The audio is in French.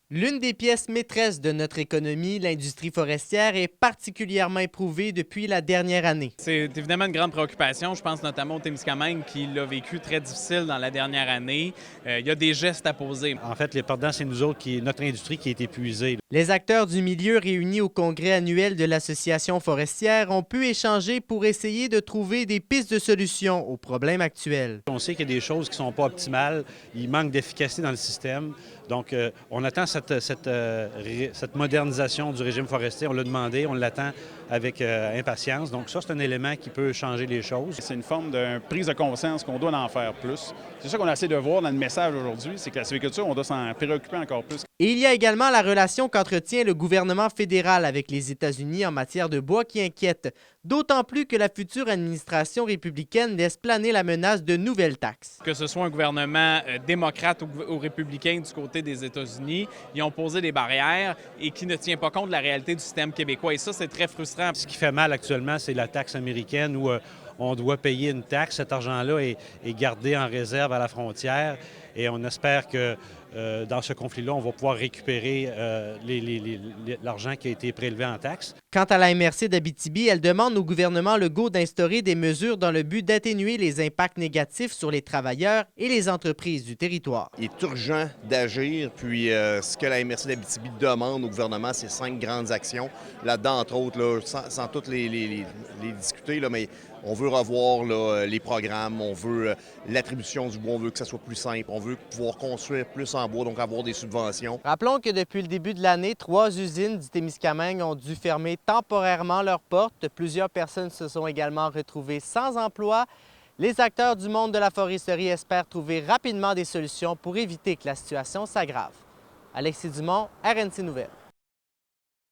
L'une des pièces maîtresses de notre économie, l'industrie forestière, est particulièrement éprouvée depuis la dernière année. C'est évidemment une grande préoccupation. Je pense notamment au Témiscamingue qui l'a vécu très difficile dans la dernière année. Il y a des gestes à poser. En fait, les perdants, c'est nous autres, notre industrie qui est épuisée. Les acteurs du milieu réunis au congrès annuel de l'Association forestière ont pu échanger pour essayer de trouver des pistes de solutions aux problèmes actuels. On sait qu'il y a des choses qui ne sont pas optimales. Il manque d'efficacité dans le système. Donc, on attend cette modernisation du régime forestier. On l'a demandé, on l'attend avec impatience. Donc, ça, c'est un élément qui peut changer les choses. C'est une forme de prise de conscience qu'on doit en faire plus. C'est ça qu'on essaie de voir dans le message aujourd'hui, c'est que la sylviculture, on doit s'en préoccuper encore plus. Et il y a également la relation qu'entretient le gouvernement fédéral avec les États-Unis en matière de bois qui inquiète, d'autant plus que la future administration républicaine laisse planer la menace de nouvelles taxes. Que ce soit un gouvernement démocrate ou républicain du côté des États-Unis, ils ont posé des barrières et qui ne tient pas compte de la réalité du système québécois. Et ça, c'est très frustrant. Ce qui fait mal actuellement, c'est la taxe américaine où on doit payer une taxe. Cet argent-là est gardé en réserve à la frontière et on espère que dans ce conflit-là, on va pouvoir récupérer l'argent qui a été prélevé en taxes. Quant à la MRC d'Abitibi, elle demande au gouvernement Legault d'instaurer des mesures dans le but d'atténuer les impacts négatifs sur les travailleurs et les entreprises du territoire. Il est urgent d'agir, puis ce que la MRC d'Abitibi demande au gouvernement, c'est 5 grandes actions. Là-dedans, entre autres, là, sans toutes les discuter, là, mais on veut revoir là, les programmes, on veut l'attribution du bois, on veut que ça soit plus simple, on veut pouvoir construire plus en bois, donc avoir des subventions. Rappelons que depuis le début de l'année, 3 usines du Témiscamingue ont dû fermer temporairement leurs portes. Plusieurs personnes se sont également retrouvées sans emploi. Les acteurs du monde de la foresterie espèrent trouver rapidement des solutions pour éviter que la situation s'aggrave. Alexis Dumont, RNC Nouvelles.